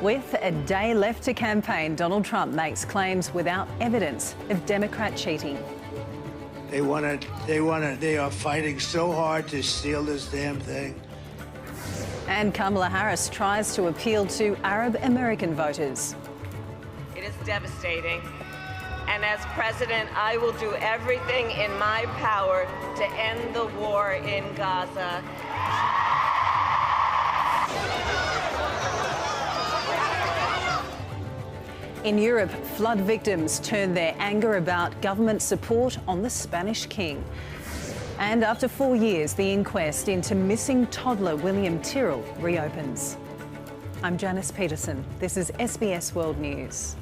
With a day left to campaign, Donald Trump makes claims without evidence of Democrat cheating. They are fighting so hard to steal this damn thing. And Kamala Harris tries to appeal to Arab American voters. It is devastating. And as president, I will do everything in my power to end the war in Gaza. In Europe, flood victims turn their anger about government support on the Spanish king. And after 4 years, the inquest into missing toddler William Tyrrell reopens. I'm Janice Petersen. This is SBS World News.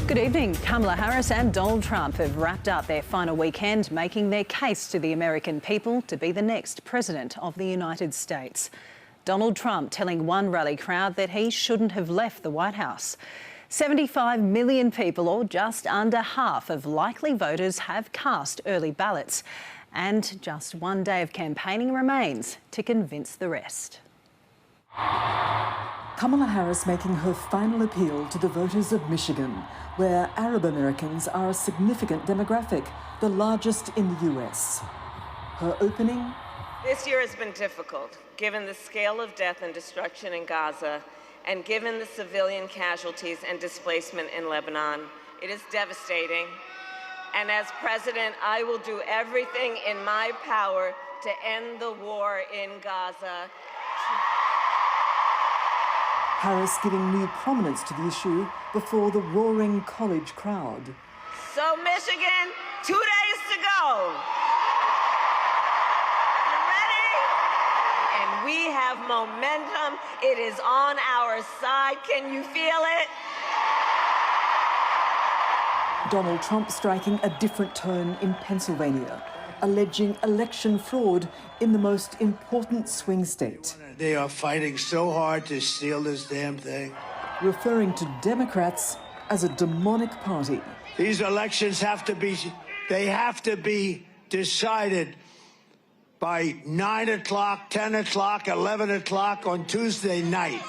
Good evening. Kamala Harris and Donald Trump have wrapped up their final weekend making their case to the American people to be the next president of the United States. Donald Trump telling one rally crowd that he shouldn't have left the White House. 75 million people, or just under half of likely voters, have cast early ballots. And just 1 day of campaigning remains to convince the rest. Kamala Harris making her final appeal to the voters of Michigan, where Arab Americans are a significant demographic, the largest in the US. Her opening? This year has been difficult, given the scale of death and destruction in Gaza, and given the civilian casualties and displacement in Lebanon. It is devastating. And as president, I will do everything in my power to end the war in Gaza. Harris giving new prominence to the issue before the roaring college crowd. So Michigan, 2 days to go. You ready? And we have momentum. It is on our side. Can you feel it? Donald Trump striking a different tone in Pennsylvania, alleging election fraud in the most important swing state. They are fighting so hard to steal this damn thing. Referring to Democrats as a demonic party. These elections have to be decided by 9 o'clock, 10 o'clock, 11 o'clock on Tuesday night.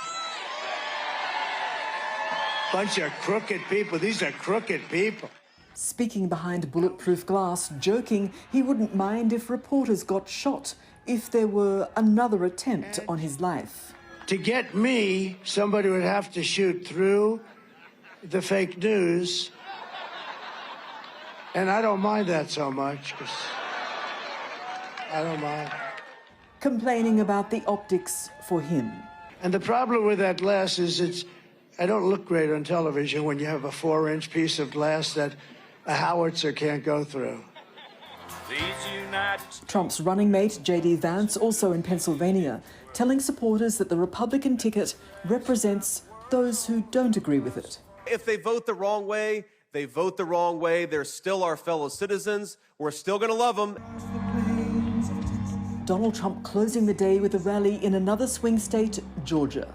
Bunch of crooked people. These are crooked people. Speaking behind bulletproof glass, joking he wouldn't mind if reporters got shot if there were another attempt on his life. To get me, somebody would have to shoot through the fake news. And I don't mind that so much, 'cause I don't mind. Complaining about the optics for him. And the problem with that glass is I don't look great on television when you have a 4-inch piece of glass that a howitzer can't go through. Trump's running mate, J.D. Vance, also in Pennsylvania, telling supporters that the Republican ticket represents those who don't agree with it. If they vote the wrong way, they vote the wrong way. They're still our fellow citizens. We're still going to love them. Donald Trump closing the day with a rally in another swing state, Georgia.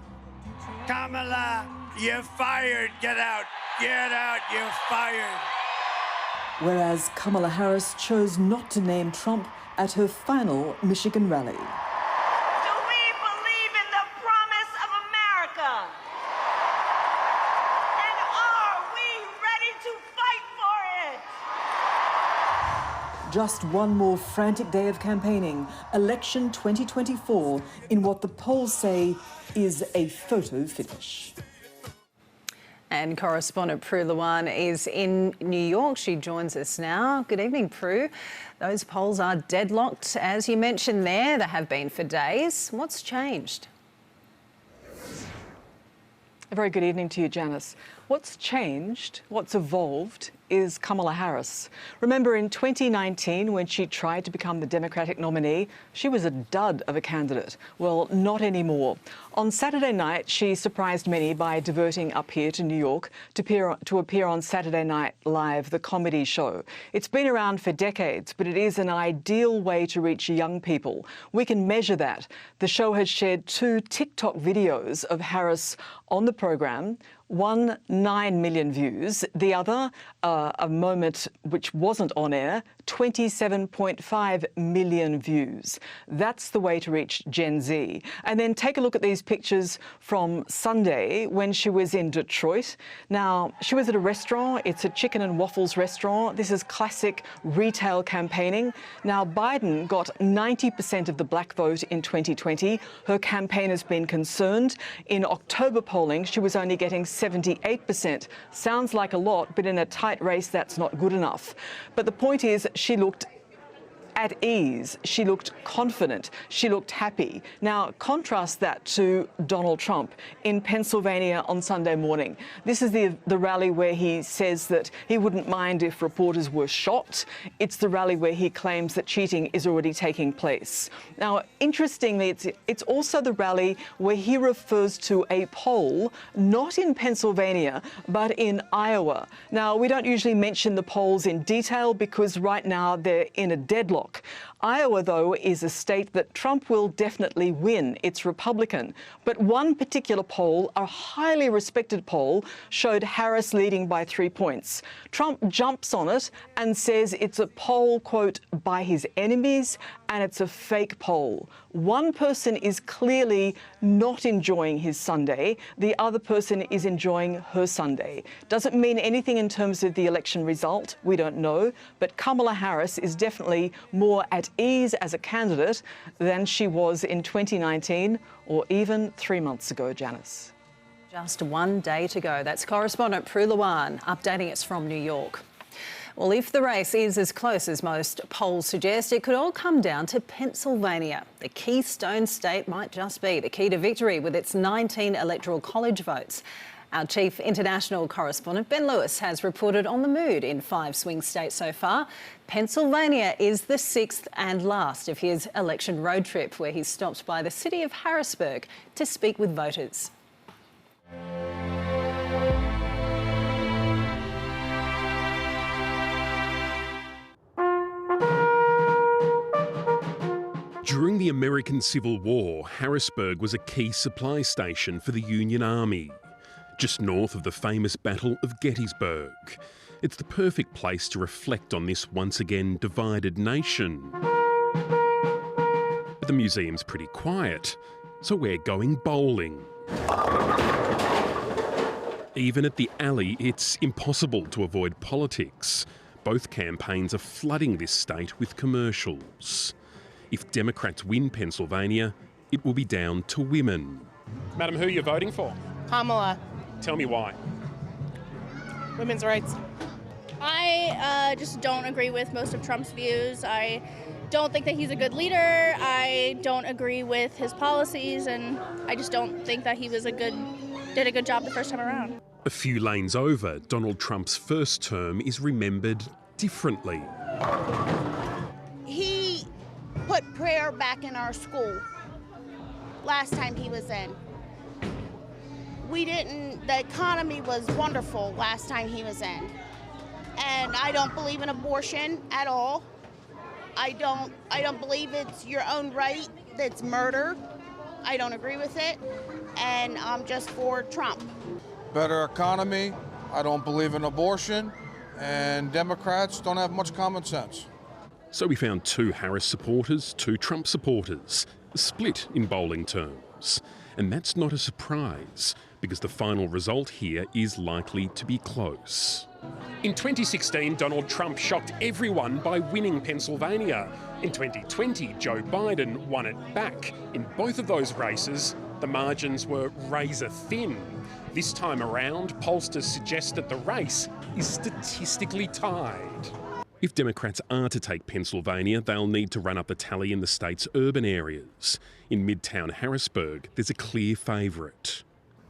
Kamala, you're fired. Get out. Get out. You're fired. Whereas Kamala Harris chose not to name Trump at her final Michigan rally. Do we believe in the promise of America? And are we ready to fight for it? Just one more frantic day of campaigning, election 2024, in what the polls say is a photo finish. And correspondent Prue Luan is in New York. She joins us now. Good evening, Prue. Those polls are deadlocked, as you mentioned there. They have been for days. What's changed? A very good evening to you, Janice. What's changed, what's evolved, is Kamala Harris. Remember in 2019, when she tried to become the Democratic nominee, she was a dud of a candidate. Well, not anymore. On Saturday night, she surprised many by diverting up here to New York to appear on Saturday Night Live, the comedy show. It's been around for decades, but it is an ideal way to reach young people. We can measure that. The show has shared 2 TikTok videos of Harris on the program, One, 9 million views. The other, a moment which wasn't on air, 27.5 million views. That's the way to reach Gen Z. And then take a look at these pictures from Sunday when she was in Detroit. Now, she was at a restaurant. It's a chicken and waffles restaurant. This is classic retail campaigning. Now, Biden got 90% of the black vote in 2020. Her campaign has been concerned. In October polling, she was only getting 78%. Sounds like a lot, but in a tight race, that's not good enough. But the point is, she looked at ease, she looked confident, she looked happy. Now, contrast that to Donald Trump in Pennsylvania on Sunday morning. This is the rally where he says that he wouldn't mind if reporters were shot. It's the rally where he claims that cheating is already taking place. Now, interestingly, it's also the rally where he refers to a poll, not in Pennsylvania, but in Iowa. Now, we don't usually mention the polls in detail because right now they're in a deadlock. Iowa, though, is a state that Trump will definitely win. It's Republican. But one particular poll, a highly respected poll, showed Harris leading by 3 points. Trump jumps on it and says it's a poll, quote, by his enemies, and it's a fake poll. One person is clearly not enjoying his Sunday. The other person is enjoying her Sunday. Doesn't mean anything in terms of the election result. We don't know. But Kamala Harris is definitely more at ease as a candidate than she was in 2019 or even 3 months ago, Janice. Just 1 day to go. That's correspondent Prue Luan updating us from New York. Well, if the race is as close as most polls suggest, it could all come down to Pennsylvania. The Keystone State might just be the key to victory with its 19 electoral college votes. Our chief international correspondent, Ben Lewis, has reported on the mood in 5 swing states so far. Pennsylvania is the 6th and last of his election road trip, where he stopped by the city of Harrisburg to speak with voters. During the American Civil War, Harrisburg was a key supply station for the Union Army, just north of the famous Battle of Gettysburg. It's the perfect place to reflect on this once again divided nation. But the museum's pretty quiet, so we're going bowling. Even at the alley, it's impossible to avoid politics. Both campaigns are flooding this state with commercials. If Democrats win Pennsylvania, it will be down to women. Madam, who are you voting for? Kamala. Tell me why. Women's rights. I just don't agree with most of Trump's views. I don't think that he's a good leader. I don't agree with his policies, and I just don't think that he did a good job the first time around. A few lanes over, Donald Trump's first term is remembered differently. He put prayer back in our school last time he was in. The economy was wonderful last time he was in. And I don't believe in abortion at all. I don't believe it's your own right, that's murder. I don't agree with it. And I'm just for Trump. Better economy. I don't believe in abortion. And Democrats don't have much common sense. So we found 2 Harris supporters, 2 Trump supporters, split in bowling terms. And that's not a surprise, because the final result here is likely to be close. In 2016, Donald Trump shocked everyone by winning Pennsylvania. In 2020, Joe Biden won it back. In both of those races, the margins were razor thin. This time around, pollsters suggest that the race is statistically tied. If Democrats are to take Pennsylvania, they'll need to run up the tally in the state's urban areas. In Midtown Harrisburg, there's a clear favourite.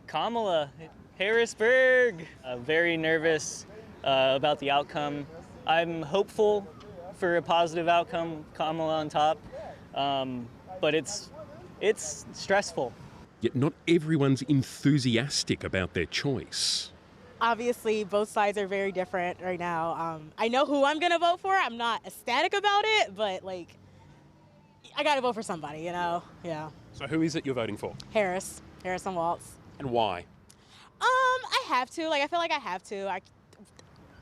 Kamala, Harrisburg. Very nervous about the outcome. I'm hopeful for a positive outcome, Kamala on top, but it's stressful. Yet not everyone's enthusiastic about their choice. Obviously, both sides are very different right now. I know who I'm going to vote for. I'm not ecstatic about it, but, I got to vote for somebody, Yeah. So who is it you're voting for? Harrison Walz. And why? I have to. Like, I feel like I have to.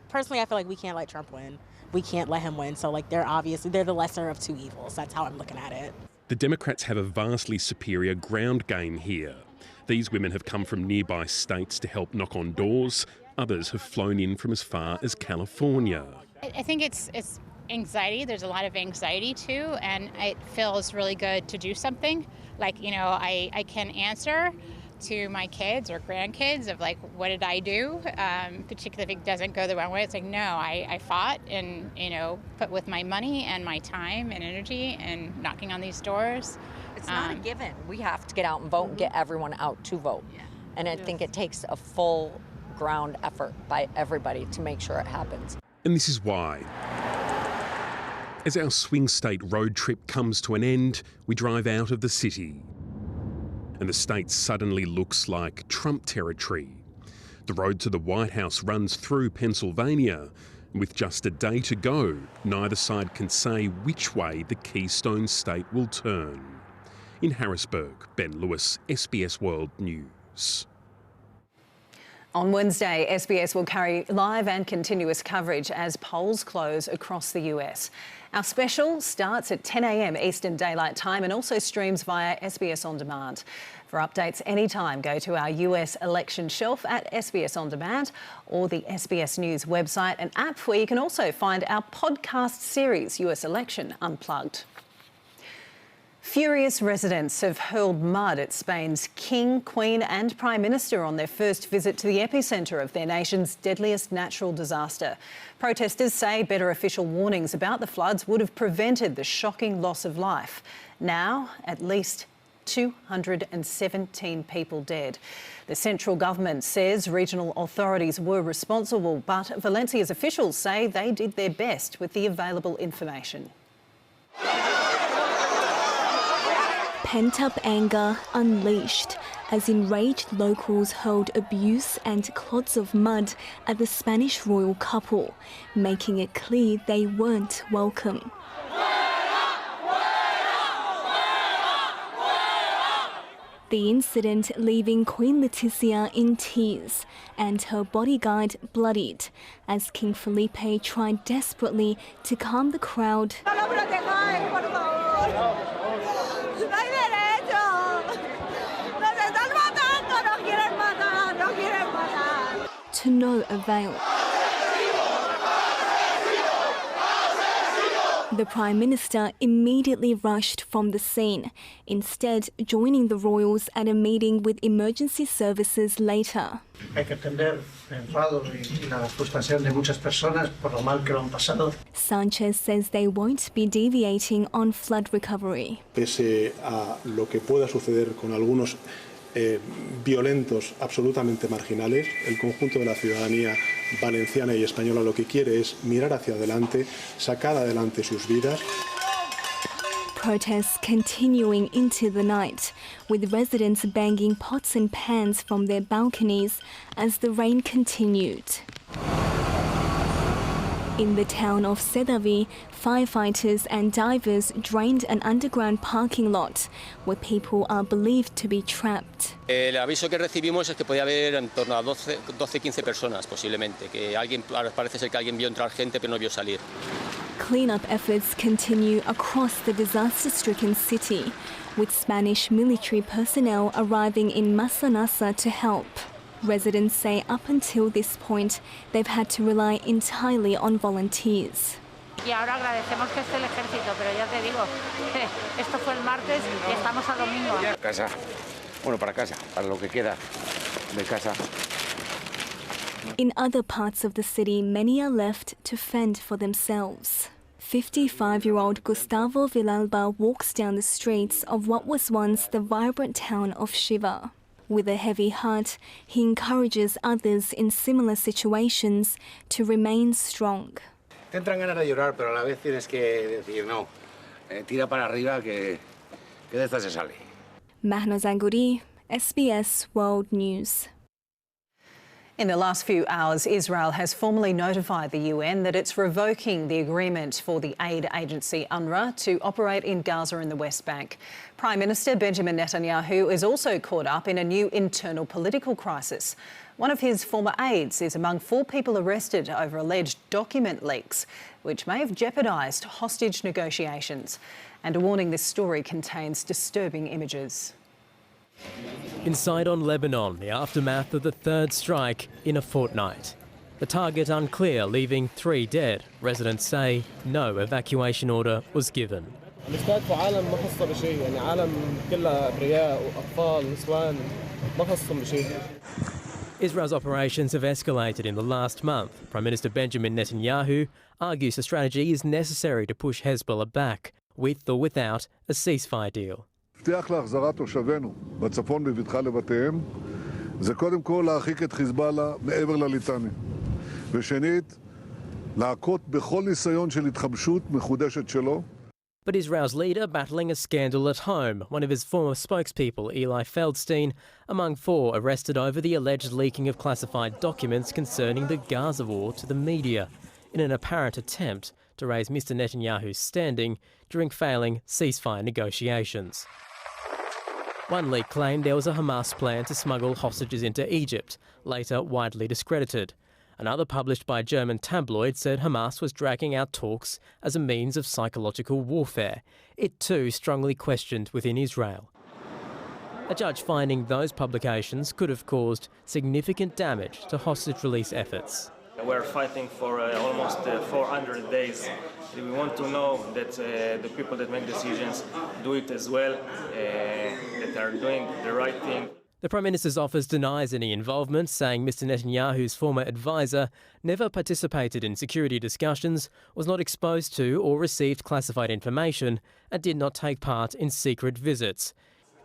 Personally, I feel like we can't let Trump win. We can't let him win. So, like, they're the lesser of two evils. That's how I'm looking at it. The Democrats have a vastly superior ground game here. These women have come from nearby states to help knock on doors. Others have flown in from as far as California. I think it's anxiety. There's a lot of anxiety too, and it feels really good to do something. Like, you know, I can answer to my kids or grandkids of like, what did I do? Particularly if it doesn't go the wrong way. It's like, no, I fought and, you know, put with my money and my time and energy and knocking on these doors. It's not a given. We have to get out and vote and get everyone out to vote. Yeah. And I think it takes a full ground effort by everybody to make sure it happens. And this is why. As our swing state road trip comes to an end, we drive out of the city. And the state suddenly looks like Trump territory. The road to the White House runs through Pennsylvania. And with just a day to go, neither side can say which way the Keystone State will turn. In Harrisburg, Ben Lewis, SBS World News. On Wednesday, SBS will carry live and continuous coverage as polls close across the US. Our special starts at 10 a.m. Eastern Daylight Time and also streams via SBS On Demand. For updates anytime, go to our US election shelf at SBS On Demand or the SBS News website and app, where you can also find our podcast series, US Election Unplugged. Furious residents have hurled mud at Spain's King, Queen and Prime Minister on their first visit to the epicentre of their nation's deadliest natural disaster. Protesters say better official warnings about the floods would have prevented the shocking loss of life. Now, at least 217 people dead. The central government says regional authorities were responsible, but Valencia's officials say they did their best with the available information. Pent-up anger unleashed as enraged locals hurled abuse and clods of mud at the Spanish royal couple, making it clear they weren't welcome. The incident leaving Queen Letizia in tears and her bodyguard bloodied as King Felipe tried desperately to calm the crowd. To no avail. The Prime Minister immediately rushed from the scene, instead joining the royals at a meeting with emergency services later. Sanchez says they won't be deviating on flood recovery. Pese a lo que pueda suceder con algunos violentos absolutamente marginales, el conjunto de la ciudadanía valenciana y española lo que quiere es mirar hacia adelante, sacar adelante sus vidas. Protests continuing into the night, with residents banging pots and pans from their balconies as the rain continued. In the town of Sedaví, firefighters and divers drained an underground parking lot where people are believed to be trapped. El aviso que recibimos es que podía haber en torno a 12-15 personas posiblemente, que alguien, parece ser que alguien vio entrar gente pero no vio salir. Cleanup efforts continue across the disaster-stricken city, with Spanish military personnel arriving in Massanassa to help. Residents say up until this point, they've had to rely entirely on volunteers. Y ahora agradecemos que esté el ejército, pero ya te digo, esto fue el martes y estamos a domingo. Casa, bueno, para casa, para lo que queda de casa. In other parts of the city, many are left to fend for themselves. 55-year-old Gustavo Villalba walks down the streets of what was once the vibrant town of Shiva. With a heavy heart, he encourages others in similar situations to remain strong. Te entran ganas de llorar, pero a la vez tienes que decir no, tira para arriba que de esta se sale. Mahna Zanguri, SBS World News. In the last few hours, Israel has formally notified the UN that it's revoking the agreement for the aid agency UNRWA to operate in Gaza and the West Bank. Prime Minister Benjamin Netanyahu is also caught up in a new internal political crisis. One of his former aides is among 4 people arrested over alleged document leaks, which may have jeopardised hostage negotiations. And a warning, this story contains disturbing images. Inside on Lebanon, the aftermath of the 3rd strike in a fortnight. The target unclear, leaving 3 dead. Residents say no evacuation order was given. Israel's operations have escalated in the last month. Prime Minister Benjamin Netanyahu argues the strategy is necessary to push Hezbollah back, with or without a ceasefire deal. הבטיח להחזרת תושבינו בצפון בבטחה לבתיהם זה קודם כל להרחיק את חיזבאללה מעבר לליטני ושנית להכות בכל ניסיון של התחמשות מחודשת שלו. But Israel's leader battling a scandal at home. One of his former spokespeople, Eli Feldstein, among 4 arrested over the alleged leaking of classified documents concerning the Gaza war to the media in an apparent attempt to raise Mr. Netanyahu's standing during failing ceasefire negotiations. One leak claimed there was a Hamas plan to smuggle hostages into Egypt, later widely discredited. Another, published by a German tabloid, said Hamas was dragging out talks as a means of psychological warfare. It too strongly questioned within Israel. A judge finding those publications could have caused significant damage to hostage release efforts. We're fighting for almost 400 days. We want to know that the people that make decisions do it as well, that are doing the right thing. The Prime Minister's office denies any involvement, saying Mr. Netanyahu's former advisor never participated in security discussions, was not exposed to or received classified information, and did not take part in secret visits.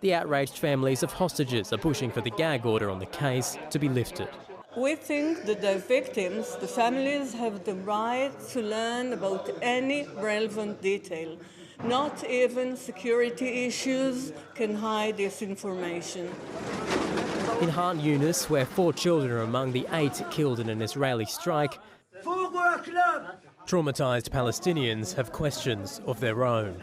The outraged families of hostages are pushing for the gag order on the case to be lifted. We think that the victims, the families, have the right to learn about any relevant detail. Not even security issues can hide this information. In Han Yunis, where 4 children are among the 8 killed in an Israeli strike, traumatised Palestinians have questions of their own.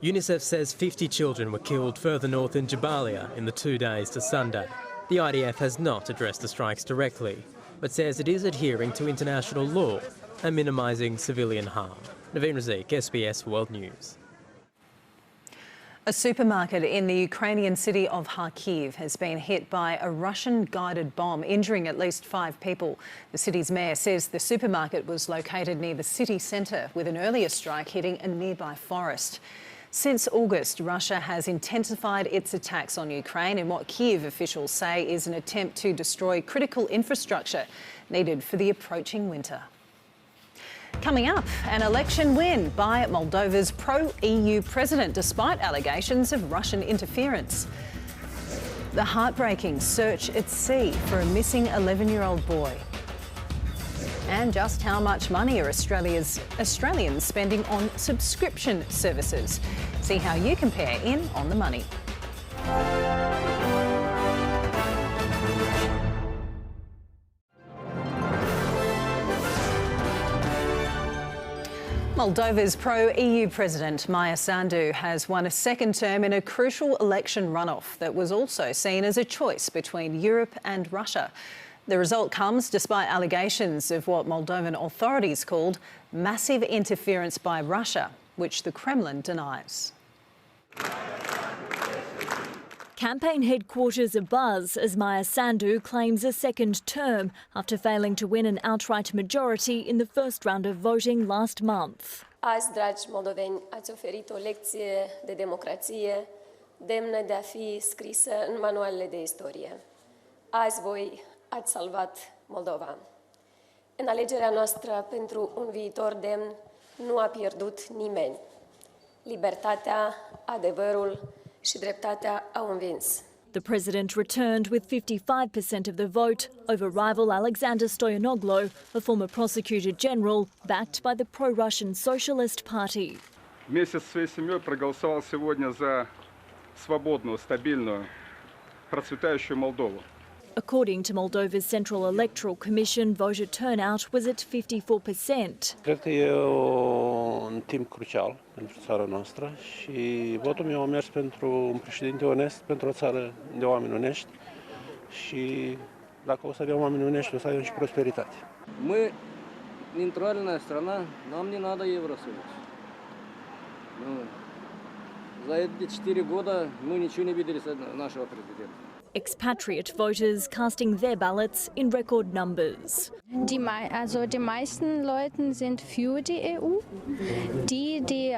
UNICEF says 50 children were killed further north in Jabalia in the 2 days to Sunday. The IDF has not addressed the strikes directly, but says it is adhering to international law and minimising civilian harm. Naveen Razik, SBS World News. A supermarket in the Ukrainian city of Kharkiv has been hit by a Russian-guided bomb, injuring at least 5 people. The city's mayor says the supermarket was located near the city centre, with an earlier strike hitting a nearby forest. Since August, Russia has intensified its attacks on Ukraine in what Kyiv officials say is an attempt to destroy critical infrastructure needed for the approaching winter. Coming up, an election win by Moldova's pro-EU president despite allegations of Russian interference. The heartbreaking search at sea for a missing 11-year-old boy. And just how much money are Australians spending on subscription services? See how you compare in On the Money. Moldova's pro-EU president, Maia Sandu, has won a second term in a crucial election runoff that was also seen as a choice between Europe and Russia. The result comes despite allegations of what Moldovan authorities called massive interference by Russia, which the Kremlin denies. Campaign headquarters abuzz as Maia Sandu claims a second term after failing to win an outright majority in the first round of voting last month. Azi, dragi moldoveni, ați oferit o lecție de democrație demnă de a fi scrisă în manualele de istorie. Azi voi ați salvat Moldova. În alegerea noastră pentru un viitor demn nu a pierdut nimeni. Libertatea, adevărul și dreptatea au învins. The president returned with 55% of the vote over rival Alexander Stoyanoglu, a former prosecutor general backed by the pro-Russian Socialist Party. Вместе со своей семьей проголосовал сегодня за свободную, стабильную, процветающую Молдову. According to Moldova's Central Electoral Commission, voter turnout was at 54%. Cred că e un timp crucial pentru țara noastră și votul meu a mers pentru un președinte onest, pentru o țară de oameni onești și dacă o să avem oameni onești, o să avem și prosperitate. Мы нейтральная страна, нам не надо Евросоюз. За эти 4 года мы ничего не видели с нашего президента. Expatriate voters casting their ballots in record numbers. Die meisten Leute sind für die EU. Die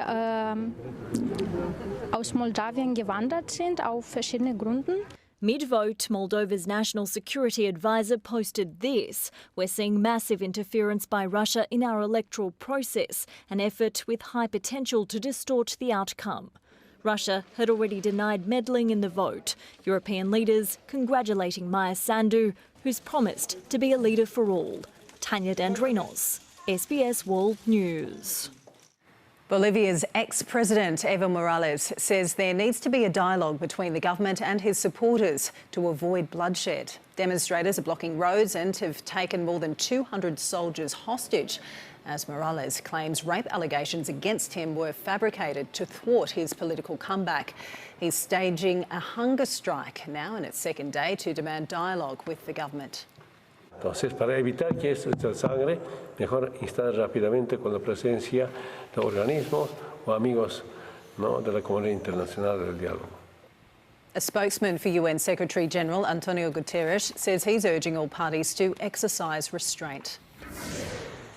aus Moldawien gewandert sind, auf verschiedene Gründen. Mid-vote, Moldova's national security advisor posted this: "We're seeing massive interference by Russia in our electoral process, an effort with high potential to distort the outcome." Russia had already denied meddling in the vote. European leaders congratulating Maia Sandu, who's promised to be a leader for all. Tanya Dandrinos, SBS World News. Bolivia's ex-president Evo Morales says there needs to be a dialogue between the government and his supporters to avoid bloodshed. Demonstrators are blocking roads and have taken more than 200 soldiers hostage, as Morales claims rape allegations against him were fabricated to thwart his political comeback. He's staging a hunger strike now in its second day to demand dialogue with the government. Entonces, para evitar que esto eche sangre, mejor instar rápidamente con la presencia de organismos o amigos, ¿no?, de la comunidad internacional del diálogo. A spokesman for UN Secretary-General Antonio Guterres says he's urging all parties to exercise restraint.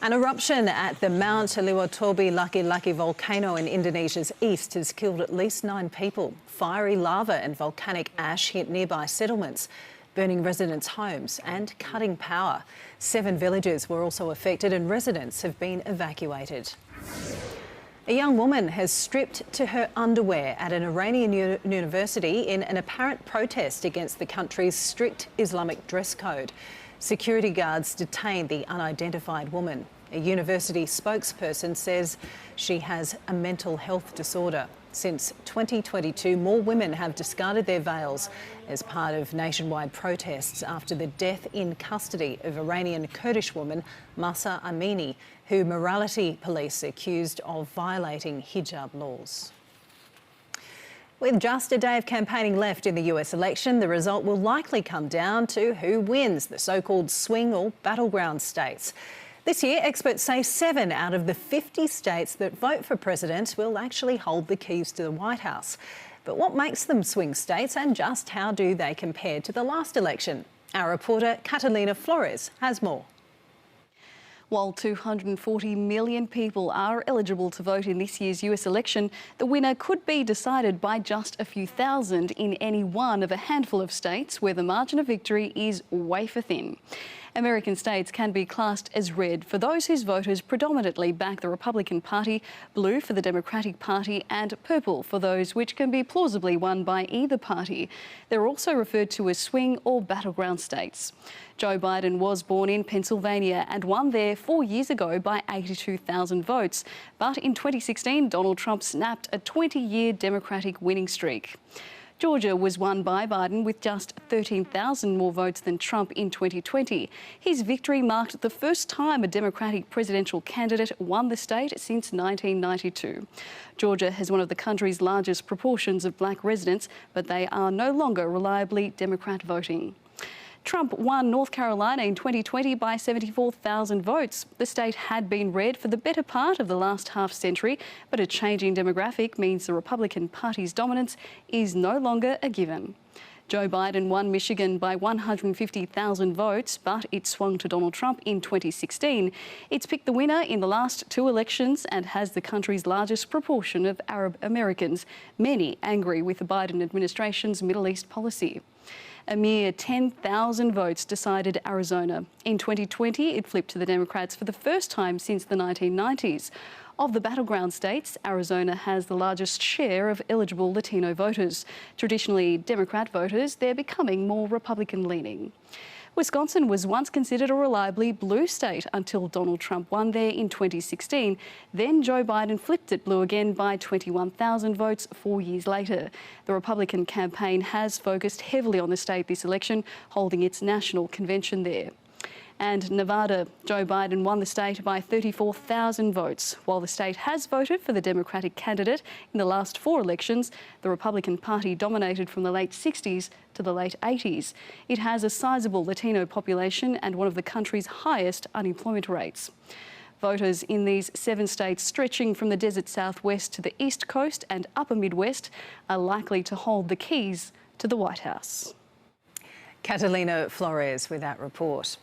An eruption at the Mount Liwatobi Laki-Laki volcano in Indonesia's east has killed at least 9 people. Fiery lava and volcanic ash hit nearby settlements, burning residents' homes and cutting power. 7 villages were also affected and residents have been evacuated. A young woman has stripped to her underwear at an Iranian university in an apparent protest against the country's strict Islamic dress code. Security guards detained the unidentified woman. A university spokesperson says she has a mental health disorder. Since 2022, more women have discarded their veils as part of nationwide protests after the death in custody of Iranian Kurdish woman Mahsa Amini, who morality police accused of violating hijab laws. With just a day of campaigning left in the US election, the result will likely come down to who wins the so-called swing or battleground states. This year, experts say 7 out of the 50 states that vote for president will actually hold the keys to the White House. But what makes them swing states, and just how do they compare to the last election? Our reporter Catalina Flores has more. While 240 million people are eligible to vote in this year's US election, the winner could be decided by just a few thousand in any one of a handful of states where the margin of victory is wafer thin. American states can be classed as red for those whose voters predominantly back the Republican Party, blue for the Democratic Party, and purple for those which can be plausibly won by either party. They're also referred to as swing or battleground states. Joe Biden was born in Pennsylvania and won there 4 years ago by 82,000 votes. But in 2016, Donald Trump snapped a 20-year Democratic winning streak. Georgia was won by Biden with just 13,000 more votes than Trump in 2020. His victory marked the first time a Democratic presidential candidate won the state since 1992. Georgia has one of the country's largest proportions of black residents, but they are no longer reliably Democrat voting. Trump won North Carolina in 2020 by 74,000 votes. The state had been red for the better part of the last half century, but a changing demographic means the Republican Party's dominance is no longer a given. Joe Biden won Michigan by 150,000 votes, but it swung to Donald Trump in 2016. It's picked the winner in the last 2 elections and has the country's largest proportion of Arab Americans, many angry with the Biden administration's Middle East policy. A mere 10,000 votes decided Arizona. In 2020, it flipped to the Democrats for the first time since the 1990s. Of the battleground states, Arizona has the largest share of eligible Latino voters. Traditionally Democrat voters, they're becoming more Republican-leaning. Wisconsin was once considered a reliably blue state until Donald Trump won there in 2016. Then Joe Biden flipped it blue again by 21,000 votes 4 years later. The Republican campaign has focused heavily on the state this election, holding its national convention there. And Nevada, Joe Biden won the state by 34,000 votes. While the state has voted for the Democratic candidate in the last 4 elections, the Republican Party dominated from the late 60s to the late 80s. It has a sizable Latino population and one of the country's highest unemployment rates. Voters in these 7 states stretching from the desert southwest to the east coast and upper Midwest are likely to hold the keys to the White House. Catalina Flores with that report.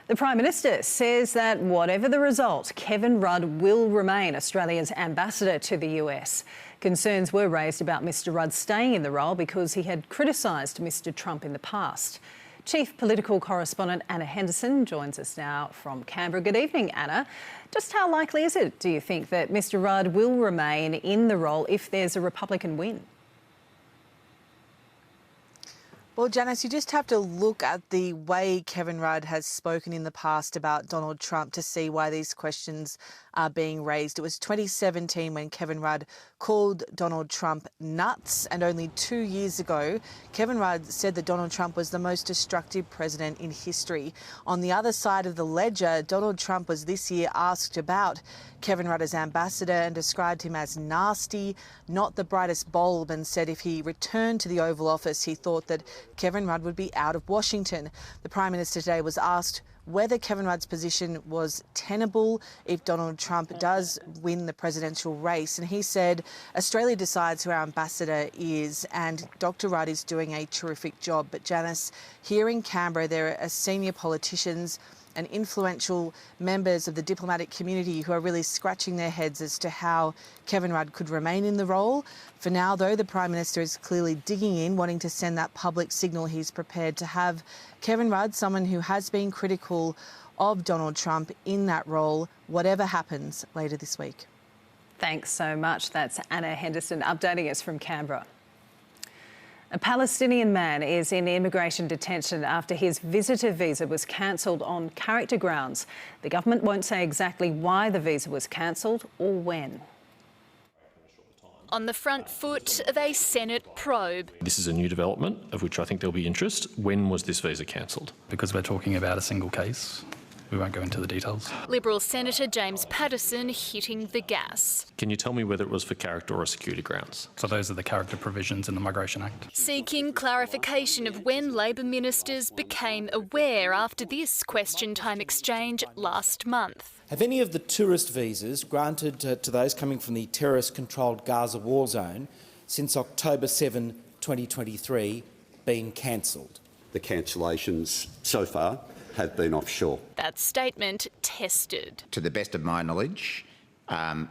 The Prime Minister says that whatever the result, Kevin Rudd will remain Australia's ambassador to the US. Concerns were raised about Mr Rudd staying in the role because he had criticised Mr Trump in the past. Chief Political Correspondent Anna Henderson joins us now from Canberra. Good evening, Anna. Just how likely is it, do you think, that Mr Rudd will remain in the role if there's a Republican win? Well, Janice, you just have to look at the way Kevin Rudd has spoken in the past about Donald Trump to see why these questions are being raised. It was 2017 when Kevin Rudd called Donald Trump nuts, and only 2 years ago, Kevin Rudd said that Donald Trump was the most destructive president in history. On the other side of the ledger, Donald Trump was this year asked about Kevin Rudd as ambassador and described him as nasty, not the brightest bulb, and said if he returned to the Oval Office, he thought that Kevin Rudd would be out of Washington. The Prime Minister today was asked whether Kevin Rudd's position was tenable if Donald Trump does win the presidential race. And he said, Australia decides who our ambassador is, and Dr Rudd is doing a terrific job. But Janice, here in Canberra, there are senior politicians and influential members of the diplomatic community who are really scratching their heads as to how Kevin Rudd could remain in the role. For now, though, the Prime Minister is clearly digging in, wanting to send that public signal he's prepared to have Kevin Rudd, someone who has been critical of Donald Trump, in that role, whatever happens later this week. Thanks so much. That's Anna Henderson updating us from Canberra. A Palestinian man is in immigration detention after his visitor visa was cancelled on character grounds. The government won't say exactly why the visa was cancelled or when. On the front foot of a Senate probe. This is a new development of which I think there'll be interest. When was this visa cancelled? Because we're talking about a single case, we won't go into the details. Liberal Senator James Petersen hitting the gas. Can you tell me whether it was for character or security grounds? So those are the character provisions in the Migration Act. Seeking clarification of when Labor ministers became aware after this question time exchange last month. Have any of the tourist visas granted to those coming from the terrorist-controlled Gaza war zone since October 7, 2023 been cancelled? The cancellations so far have been offshore. That statement tested. To the best of my knowledge,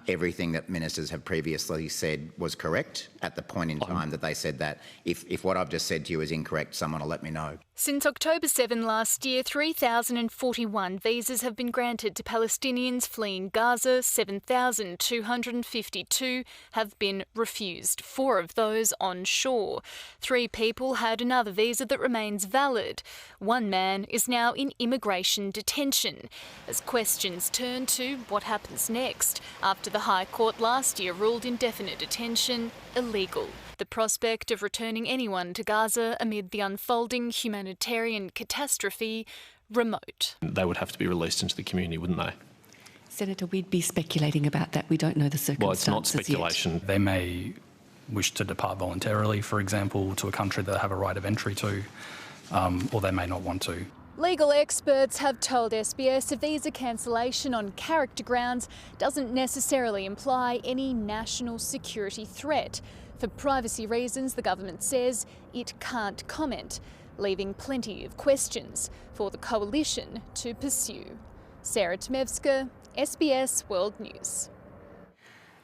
everything that ministers have previously said was correct at the point in time that they said that. If what I've just said to you is incorrect, someone will let me know. Since October 7 last year, 3,041 visas have been granted to Palestinians fleeing Gaza. 7,252 have been refused, 4 of those on shore. 3 people had another visa that remains valid. 1 man is now in immigration detention, as questions turn to what happens next after the High Court last year ruled indefinite detention illegal. The prospect of returning anyone to Gaza amid the unfolding humanitarian catastrophe remote. They would have to be released into the community, wouldn't they? Senator, we'd be speculating about that. We don't know the circumstances. Well, it's not speculation. Yet. They may wish to depart voluntarily, for example, to a country they have a right of entry to, or they may not want to. Legal experts have told SBS a visa cancellation on character grounds doesn't necessarily imply any national security threat. For privacy reasons, the government says it can't comment, leaving plenty of questions for the coalition to pursue. Sarah Tmevska, SBS World News.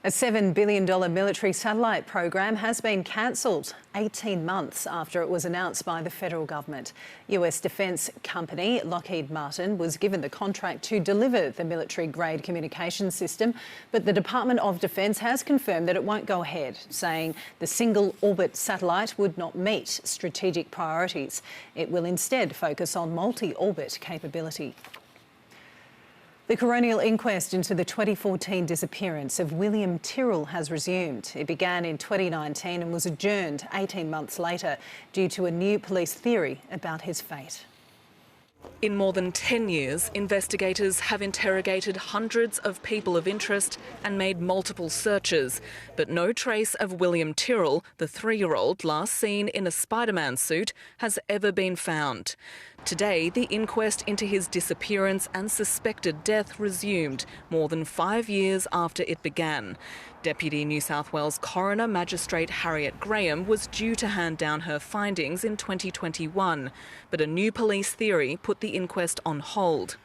A $7 billion military satellite program has been cancelled 18 months after it was announced by the federal government. US defence company Lockheed Martin was given the contract to deliver the military-grade communication system, but the Department of Defence has confirmed that it won't go ahead, saying the single-orbit satellite would not meet strategic priorities. It will instead focus on multi-orbit capability. The coronial inquest into the 2014 disappearance of William Tyrrell has resumed. It began in 2019 and was adjourned 18 months later due to a new police theory about his fate. In more than 10 years, investigators have interrogated hundreds of people of interest and made multiple searches, but no trace of William Tyrrell, the 3-year-old last seen in a Spider-Man suit, has ever been found. Today, the inquest into his disappearance and suspected death resumed, more than 5 years after it began. Deputy New South Wales Coroner Magistrate Harriet Graham was due to hand down her findings in 2021, but a new police theory put the inquest on hold.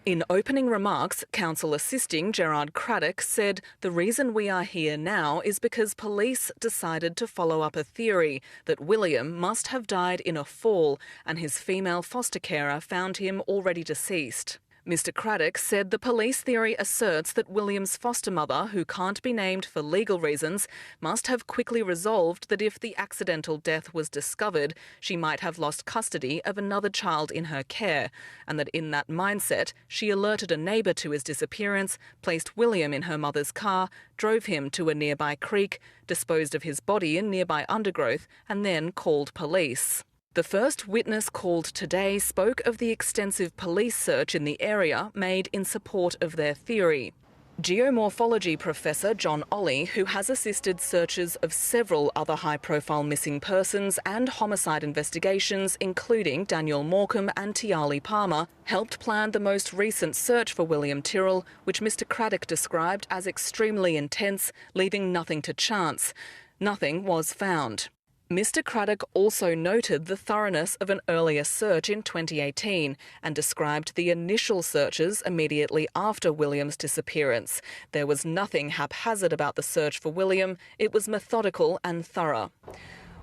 In opening remarks, Counsel Assisting Gerard Craddock said the reason we are here now is because police decided to follow up a theory that William must have died in a fall and his female foster carer found him already deceased. Mr Craddock said the police theory asserts that William's foster mother, who can't be named for legal reasons, must have quickly resolved that if the accidental death was discovered, she might have lost custody of another child in her care, and that in that mindset, she alerted a neighbour to his disappearance, placed William in her mother's car, drove him to a nearby creek, disposed of his body in nearby undergrowth, and then called police. The first witness called today spoke of the extensive police search in the area made in support of their theory. Geomorphology professor John Olley, who has assisted searches of several other high-profile missing persons and homicide investigations, including Daniel Morecambe and Tiali Palmer, helped plan the most recent search for William Tyrrell, which Mr Craddock described as extremely intense, leaving nothing to chance. Nothing was found. Mr Craddock also noted the thoroughness of an earlier search in 2018 and described the initial searches immediately after William's disappearance. There was nothing haphazard about the search for William. It was methodical and thorough.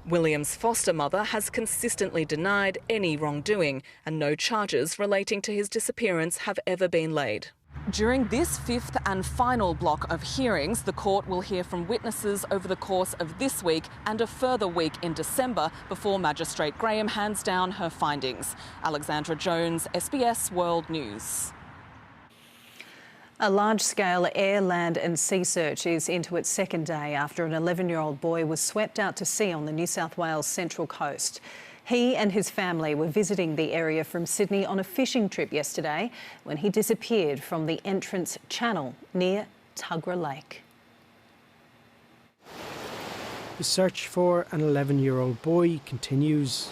William's foster mother has consistently denied any wrongdoing, and no charges relating to his disappearance have ever been laid. During this fifth and final block of hearings, the court will hear from witnesses over the course of this week and a further week in December before Magistrate Graham hands down her findings. Alexandra Jones, SBS World News. A large-scale air, land and sea search is into its second day after an 11-year-old boy was swept out to sea on the New South Wales Central Coast. He and his family were visiting the area from Sydney on a fishing trip yesterday when he disappeared from the entrance channel near Tuggerah Lake. The search for an 11-year-old boy continues.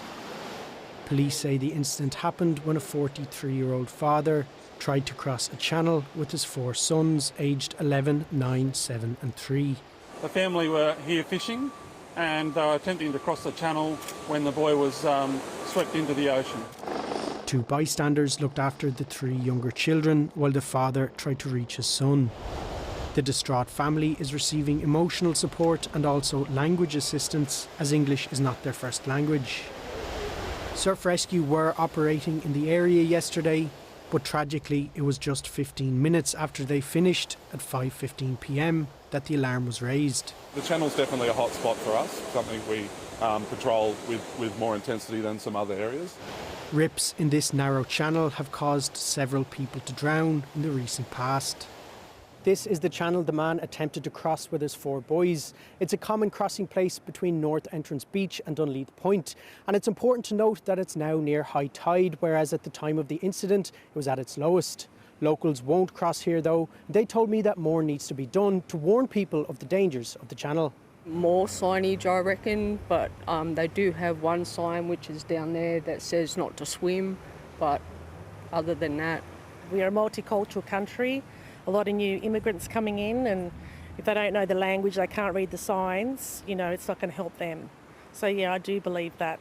Police say the incident happened when a 43-year-old father tried to cross a channel with his 4 sons, aged 11, 9, 7 and 3. The family were here fishing and they were attempting to cross the channel when the boy was swept into the ocean. 2 bystanders looked after the 3 younger children while the father tried to reach his son. The distraught family is receiving emotional support and also language assistance, as English is not their first language. Surf Rescue were operating in the area yesterday, but tragically it was just 15 minutes after they finished at 5:15 p.m. that the alarm was raised. The channel's definitely a hot spot for us, something we patrol with more intensity than some other areas. Rips in this narrow channel have caused several people to drown in the recent past. This is the channel the man attempted to cross with his 4 boys. It's a common crossing place between North Entrance Beach and Dunleith Point, and it's important to note that it's now near high tide, whereas at the time of the incident it was at its lowest. Locals won't cross here though. They told me that more needs to be done to warn people of the dangers of the channel. More signage, I reckon, but they do have one sign which is down there that says not to swim, but other than that. We are a multicultural country. A lot of new immigrants coming in, and if they don't know the language, they can't read the signs, you know, it's not going to help them. So yeah, I do believe that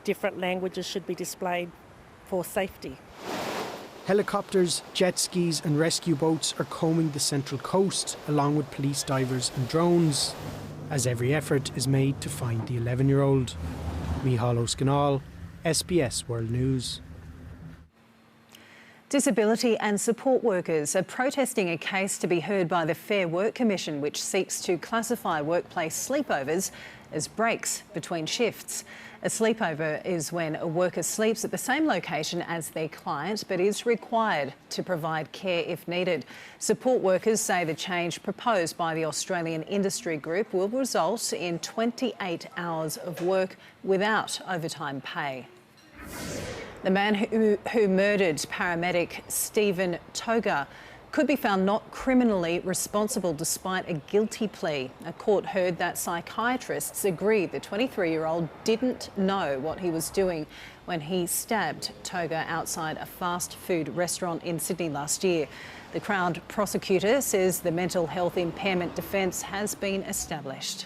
different languages should be displayed for safety. Helicopters, jet skis and rescue boats are combing the central coast, along with police divers and drones, as every effort is made to find the 11-year-old. Mícheál O'Scanal, SBS World News. Disability and support workers are protesting a case to be heard by the Fair Work Commission, which seeks to classify workplace sleepovers as breaks between shifts. A sleepover is when a worker sleeps at the same location as their client but is required to provide care if needed. Support workers say the change proposed by the Australian Industry Group will result in 28 hours of work without overtime pay. The man who murdered paramedic Stephen Toga could be found not criminally responsible despite a guilty plea. A court heard that psychiatrists agreed the 23-year-old didn't know what he was doing when he stabbed Toga outside a fast food restaurant in Sydney last year. The Crown prosecutor says the mental health impairment defence has been established.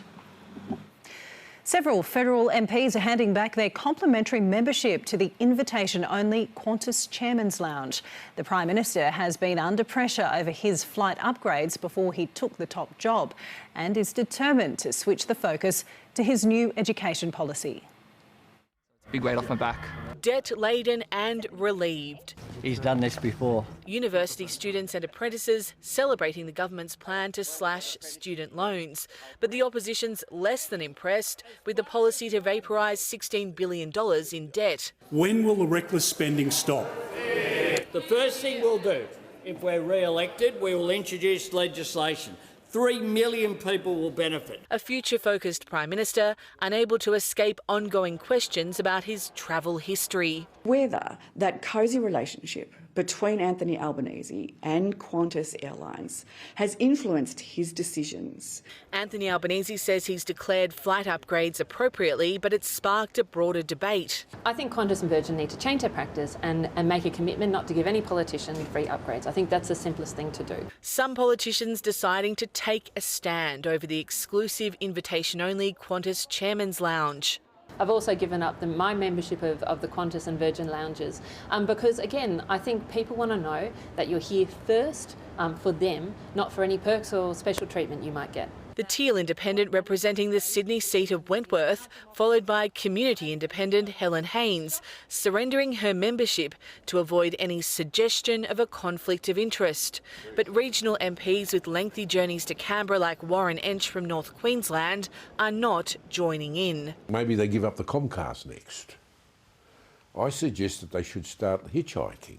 Several federal MPs are handing back their complimentary membership to the invitation-only Qantas Chairman's Lounge. The Prime Minister has been under pressure over his flight upgrades before he took the top job and is determined to switch the focus to his new education policy. Big weight off my back. Debt-laden and relieved. He's done this before. University students and apprentices celebrating the government's plan to slash student loans. But the opposition's less than impressed with the policy to vaporise $16 billion in debt. When will the reckless spending stop? The first thing we'll do, if we're re-elected, we will introduce legislation. 3 million people will benefit. A future-focused Prime Minister unable to escape ongoing questions about his travel history. Whether that cosy relationship between Anthony Albanese and Qantas Airlines has influenced his decisions. Anthony Albanese says he's declared flight upgrades appropriately, but it's sparked a broader debate. I think Qantas and Virgin need to change their practice and make a commitment not to give any politician free upgrades. I think that's the simplest thing to do. Some politicians deciding to take a stand over the exclusive invitation-only Qantas Chairman's Lounge. I've also given up my membership of the Qantas and Virgin lounges because, again, I think people want to know that you're here first for them, not for any perks or special treatment you might get. The Teal Independent representing the Sydney seat of Wentworth, followed by Community Independent Helen Haynes, surrendering her membership to avoid any suggestion of a conflict of interest. But regional MPs with lengthy journeys to Canberra like Warren Ench from North Queensland are not joining in. Maybe they give up the Comcast next. I suggest that they should start hitchhiking.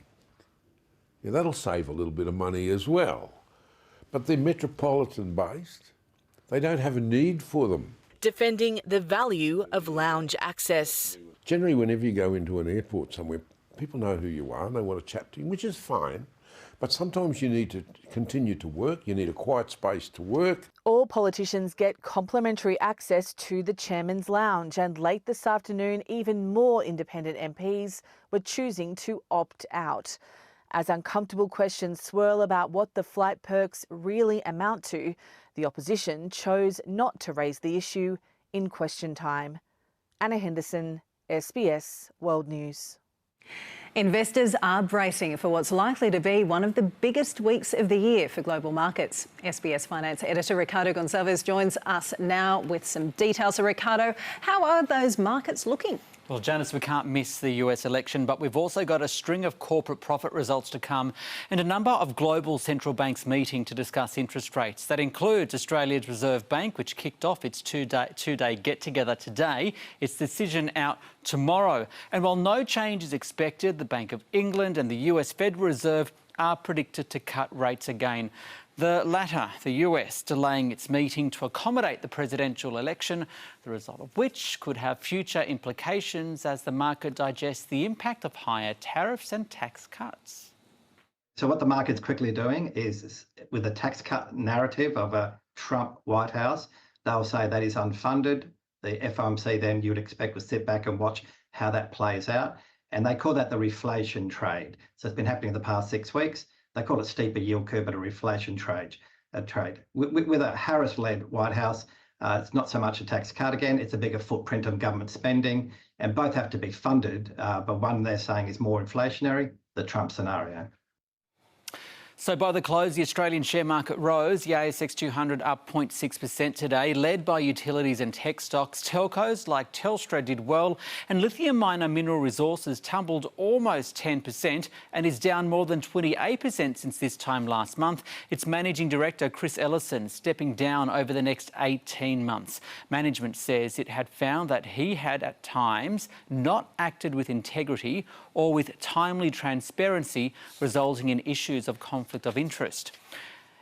Yeah, that'll save a little bit of money as well. But they're metropolitan based. They don't have a need for them. Defending the value of lounge access. Generally, whenever you go into an airport somewhere, people know who you are and they want to chat to you, which is fine. But sometimes you need to continue to work. You need a quiet space to work. All politicians get complimentary access to the Chairman's Lounge, and late this afternoon, even more independent MPs were choosing to opt out. As uncomfortable questions swirl about what the flight perks really amount to, the opposition chose not to raise the issue in question time. Anna Henderson, SBS World News. Investors are bracing for what's likely to be one of the biggest weeks of the year for global markets. SBS Finance Editor Ricardo Gonçalves joins us now with some details. So Ricardo, how are those markets looking? Well, Janice, we can't miss the US election, but we've also got a string of corporate profit results to come and a number of global central banks meeting to discuss interest rates. That includes Australia's Reserve Bank, which kicked off its two-day get-together today. Its decision out tomorrow. And while no change is expected, the Bank of England and the US Federal Reserve are predicted to cut rates again. The latter, the US, delaying its meeting to accommodate the presidential election, the result of which could have future implications as the market digests the impact of higher tariffs and tax cuts. So what the market's quickly doing is, with the tax cut narrative of a Trump White House, they'll say that is unfunded. The FOMC then you would expect will sit back and watch how that plays out. And they call that the reflation trade. So it's been happening in the past 6 weeks. They call it steeper yield curve, but a reflation trade. With a Harris-led White House, it's not so much a tax cut again, it's a bigger footprint on government spending, and both have to be funded, but one they're saying is more inflationary, the Trump scenario. So by the close, the Australian share market rose, the ASX 200 up 0.6% today, led by utilities and tech stocks. Telcos like Telstra did well, and lithium miner Mineral Resources tumbled almost 10% and is down more than 28% since this time last month. Its managing director, Chris Ellison, stepping down over the next 18 months. Management says it had found that he had at times not acted with integrity or with timely transparency, resulting in issues of conflict of interest.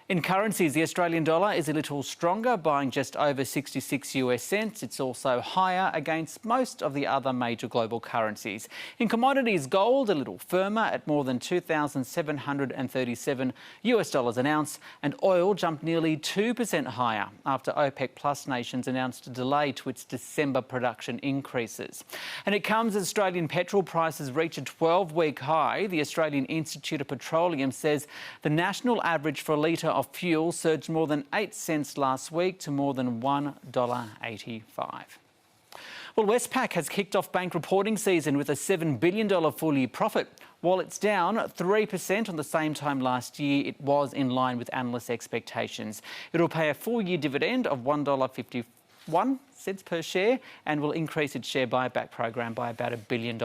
In currencies, the Australian dollar is a little stronger, buying just over 66 US cents. It's also higher against most of the other major global currencies. In commodities, gold a little firmer at more than 2,737 US dollars an ounce, and oil jumped nearly 2% higher after OPEC Plus nations announced a delay to its December production increases. And it comes as Australian petrol prices reach a 12-week high. The Australian Institute of Petroleum says the national average for a litre of fuel surged more than 8 cents last week to more than $1.85. Well, Westpac has kicked off bank reporting season with a $7 billion full-year profit. While it's down 3% on the same time last year, it was in line with analyst expectations. It'll pay a full-year dividend of $1.51 per share and will increase its share buyback program by about $1 billion.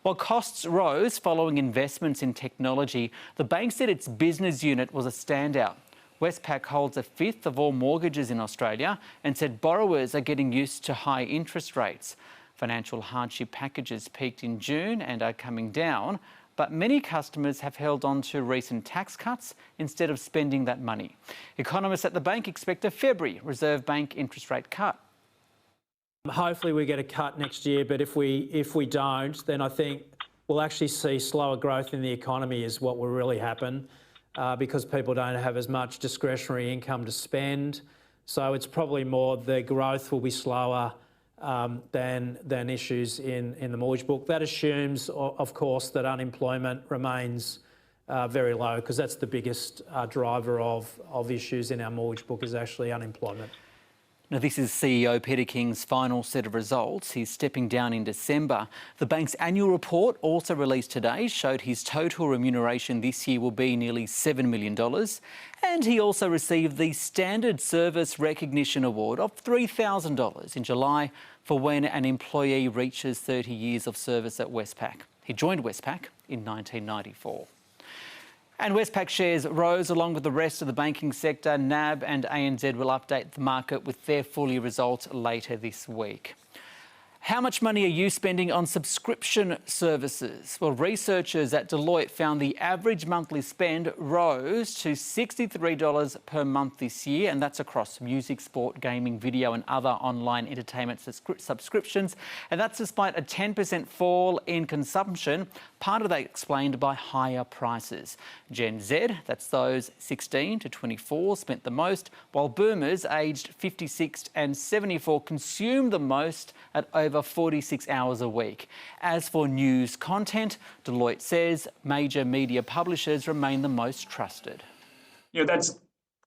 While costs rose following investments in technology, the bank said its business unit was a standout. Westpac holds a fifth of all mortgages in Australia and said borrowers are getting used to high interest rates. Financial hardship packages peaked in June and are coming down, but many customers have held on to recent tax cuts instead of spending that money. Economists at the bank expect a February Reserve Bank interest rate cut. Hopefully we get a cut next year, but if we don't, then I think we'll actually see slower growth in the economy is what will really happen because people don't have as much discretionary income to spend. So it's probably more the growth will be slower than issues in the mortgage book. That assumes, of course, that unemployment remains very low because that's the biggest driver of issues in our mortgage book is actually unemployment. Now, this is CEO Peter King's final set of results. He's stepping down in December. The bank's annual report, also released today, showed his total remuneration this year will be nearly $7 million. And he also received the Standard Service Recognition Award of $3,000 in July for when an employee reaches 30 years of service at Westpac. He joined Westpac in 1994. And Westpac shares rose along with the rest of the banking sector. NAB and ANZ will update the market with their full-year results later this week. How much money are you spending on subscription services? Well, researchers at Deloitte found the average monthly spend rose to $63 per month this year, and that's across music, sport, gaming, video and other online entertainment subscriptions. And that's despite a 10% fall in consumption, part of that explained by higher prices. Gen Z, that's those 16 to 24, spent the most, while boomers aged 56 and 74 consumed the most at over 46 hours a week. As for news content, Deloitte says major media publishers remain the most trusted. You know, that's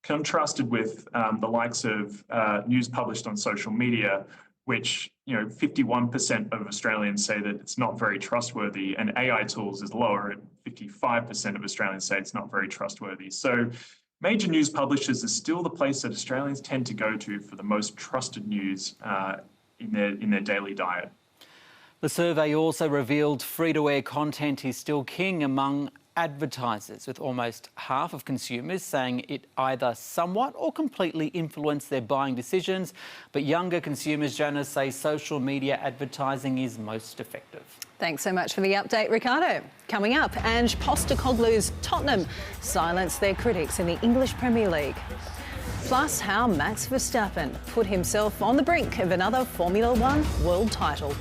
contrasted with the likes of news published on social media, which, 51% of Australians say that it's not very trustworthy, and AI tools is lower at 55% of Australians say it's not very trustworthy. So major news publishers are still the place that Australians tend to go to for the most trusted news in their daily diet. The survey also revealed free-to-air content is still king among advertisers, with almost half of consumers saying it either somewhat or completely influenced their buying decisions. But younger consumers, Janice, say social media advertising is most effective. Thanks so much for the update, Ricardo. Coming up, Ange Postecoglou's Tottenham silenced their critics in the English Premier League. Plus, how Max Verstappen put himself on the brink of another Formula One world title.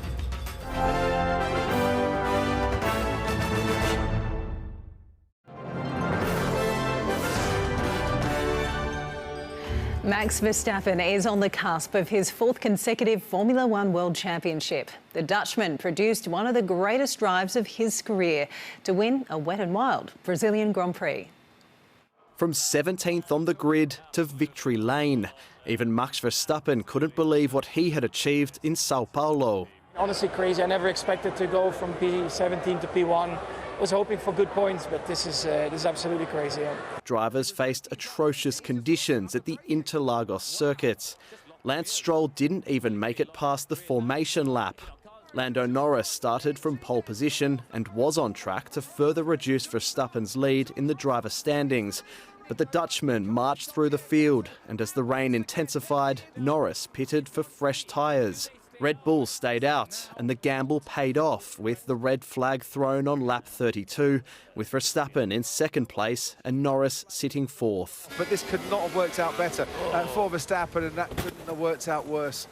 Max Verstappen is on the cusp of his fourth consecutive Formula One World Championship. The Dutchman produced one of the greatest drives of his career to win a wet and wild Brazilian Grand Prix. From 17th on the grid to victory lane, even Max Verstappen couldn't believe what he had achieved in Sao Paulo. Honestly crazy. I never expected to go from P17 to P1 was hoping for good points, but this is absolutely crazy. Yeah. Drivers faced atrocious conditions at the Interlagos circuit. Lance Stroll didn't even make it past the formation lap. Lando Norris started from pole position and was on track to further reduce Verstappen's lead in the driver standings. But the Dutchman marched through the field, and as the rain intensified, Norris pitted for fresh tyres. Red Bull stayed out, and the gamble paid off with the red flag thrown on lap 32, with Verstappen in second place and Norris sitting fourth. But this could not have worked out better for Verstappen, and that couldn't have worked out worse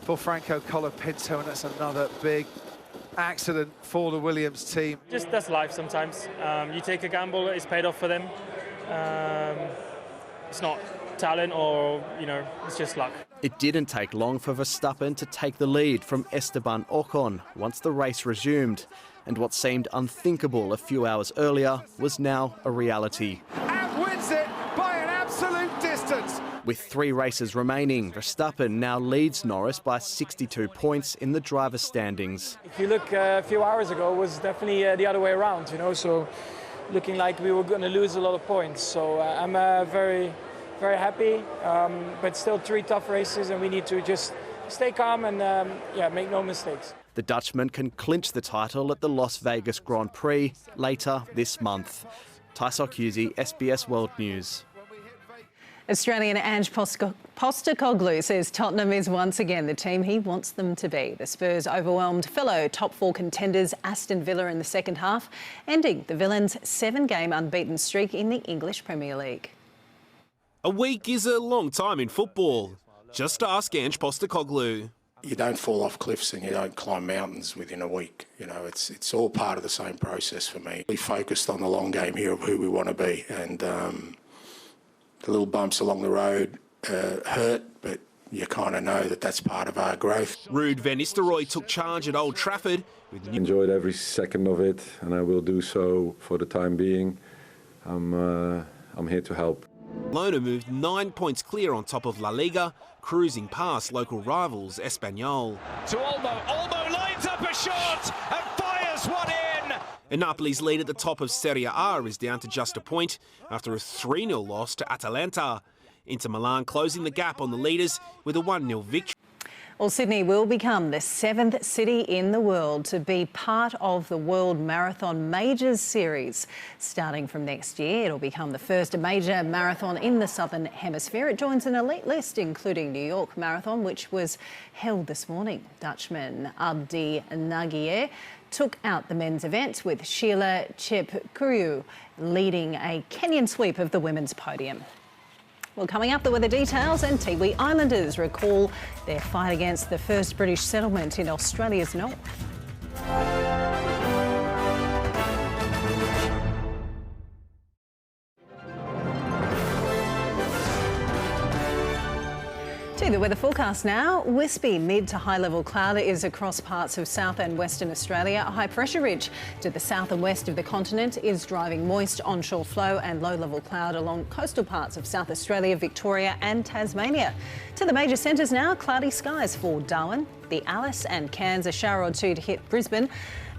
for Franco Colapinto, and that's another big accident for the Williams team. Just that's life sometimes. You take a gamble, it's paid off for them. It's not talent or, it's just luck. It didn't take long for Verstappen to take the lead from Esteban Ocon once the race resumed. And what seemed unthinkable a few hours earlier was now a reality. And wins it by an absolute distance. With 3 races remaining, Verstappen now leads Norris by 62 points in the driver's standings. If you look a few hours ago, it was definitely the other way around, so looking like we were going to lose a lot of points. So I'm very happy, but still 3 tough races, and we need to just stay calm and make no mistakes. The Dutchman can clinch the title at the Las Vegas Grand Prix later this month. Tysok Husey, SBS World News. Australian Ange Postecoglou says Tottenham is once again the team he wants them to be. The Spurs overwhelmed fellow top 4 contenders Aston Villa in the second half, ending the Villains' 7-game unbeaten streak in the English Premier League. A week is a long time in football. Just ask Ange Postecoglou. You don't fall off cliffs and you don't climb mountains within a week. It's all part of the same process for me. We focused on the long game here of who we want to be, and the little bumps along the road hurt, but you kind of know that that's part of our growth. Ruud van Nistelrooy took charge at Old Trafford. Enjoyed every second of it, and I will do so for the time being. I'm here to help. Barcelona moved 9 points clear on top of La Liga, cruising past local rivals Espanyol. To Olmo lines up a shot and fires one in. And Napoli's lead at the top of Serie A is down to just a point after a 3-0 loss to Atalanta. Inter Milan closing the gap on the leaders with a 1-0 victory. Well, Sydney will become the 7th city in the world to be part of the World Marathon Majors Series. Starting from next year, it'll become the first major marathon in the Southern Hemisphere. It joins an elite list, including New York Marathon, which was held this morning. Dutchman Abdi Nagier took out the men's event with Sheila Chepkirui leading a Kenyan sweep of the women's podium. Well, coming up, the weather details, and Tiwi Islanders recall their fight against the first British settlement in Australia's north. To the weather forecast now. Wispy mid to high level cloud is across parts of South and Western Australia. A high pressure ridge to the south and west of the continent is driving moist onshore flow and low level cloud along coastal parts of South Australia, Victoria and Tasmania. To the major centres now, cloudy skies for Darwin, the Alice and Cairns, a shower or 2 to hit Brisbane.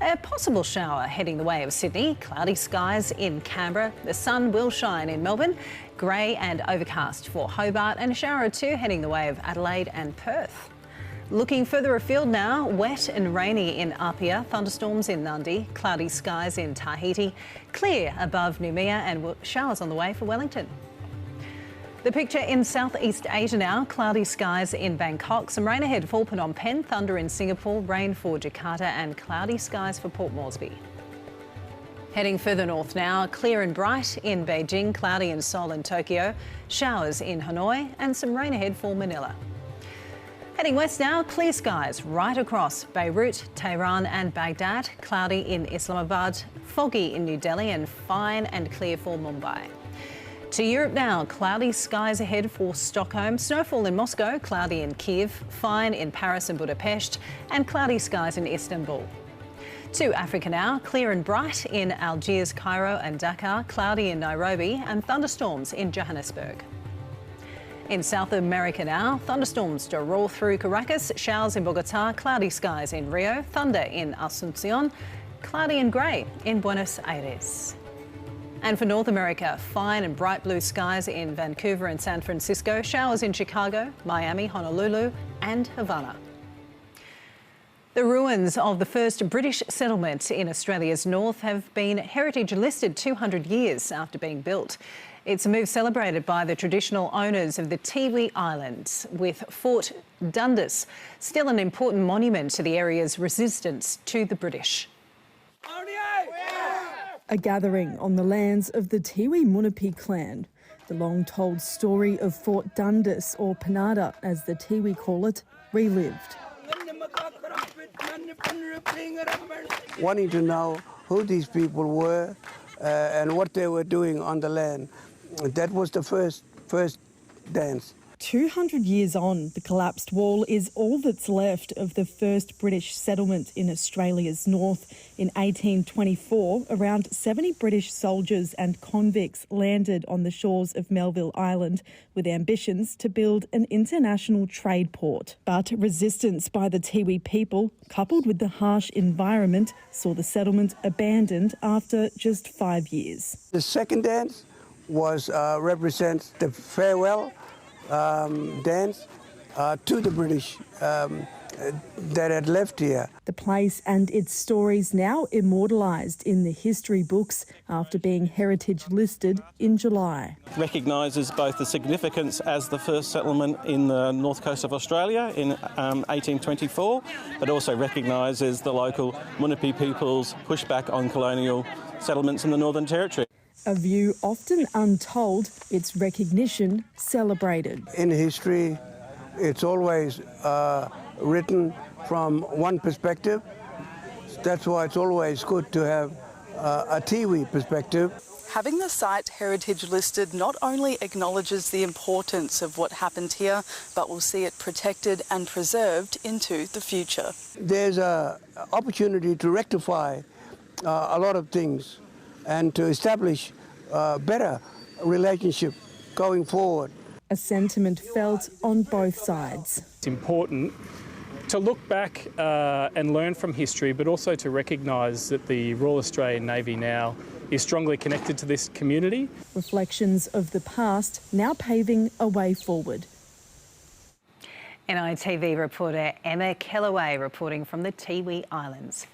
A possible shower heading the way of Sydney. Cloudy skies in Canberra. The sun will shine in Melbourne. Grey and overcast for Hobart, and a shower or 2 heading the way of Adelaide and Perth. Looking further afield now, wet and rainy in Apia, thunderstorms in Nundy, cloudy skies in Tahiti, clear above Noumea and showers on the way for Wellington. The picture in Southeast Asia now, cloudy skies in Bangkok, some rain ahead for Phnom Penh, thunder in Singapore, rain for Jakarta and cloudy skies for Port Moresby. Heading further north now, clear and bright in Beijing, cloudy in Seoul and Tokyo, showers in Hanoi and some rain ahead for Manila. Heading west now, clear skies right across Beirut, Tehran and Baghdad, cloudy in Islamabad, foggy in New Delhi and fine and clear for Mumbai. To Europe now, cloudy skies ahead for Stockholm, snowfall in Moscow, cloudy in Kiev, fine in Paris and Budapest and cloudy skies in Istanbul. To Africa now, clear and bright in Algiers, Cairo and Dakar, cloudy in Nairobi and thunderstorms in Johannesburg. In South America now, thunderstorms to roll through Caracas, showers in Bogota, cloudy skies in Rio, thunder in Asuncion, cloudy and grey in Buenos Aires. And for North America, fine and bright blue skies in Vancouver and San Francisco, showers in Chicago, Miami, Honolulu and Havana. The ruins of the first British settlement in Australia's north have been heritage listed 200 years after being built. It's a move celebrated by the traditional owners of the Tiwi Islands, with Fort Dundas still an important monument to the area's resistance to the British. A gathering on the lands of the Tiwi Munapi clan. The long-told story of Fort Dundas, or Panada as the Tiwi call it, relived. Wanting to know who these people were and what they were doing on the land. That was the first dance. 200 years on, the collapsed wall is all that's left of the first British settlement in Australia's north. In 1824, around 70 British soldiers and convicts landed on the shores of Melville Island with ambitions to build an international trade port. But resistance by the Tiwi people, coupled with the harsh environment, saw the abandoned after just 5 years. The second dance was represents the farewell dance to the British that had left here. The place and its stories now immortalised in the history books after being heritage listed in July. Recognises both the significance as the first settlement in the north coast of Australia in 1824, but also recognises the local Munapi people's pushback on colonial settlements in the Northern Territory. A view often untold, its recognition celebrated. In history, it's always written from one perspective. That's why it's always good to have a Tiwi perspective. Having the site heritage listed not only acknowledges the importance of what happened here, but will see it protected and preserved into the future. There's an opportunity to rectify a lot of things and to establish a better relationship going forward. A sentiment felt on both sides. It's important to look back and learn from history, but also to recognise that the Royal Australian Navy now is strongly connected to this community. Reflections of the past now paving a way forward. NITV reporter Emma Kellaway reporting from the Tiwi Islands.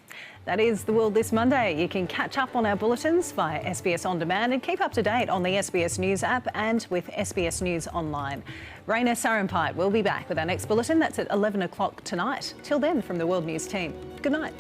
That is The World this Monday. You can catch up on our bulletins via SBS On Demand and keep up to date on the SBS News app and with SBS News Online. Raina Saranpai will be back with our next bulletin. That's at 11 o'clock tonight. Till then, from the World News team, good night.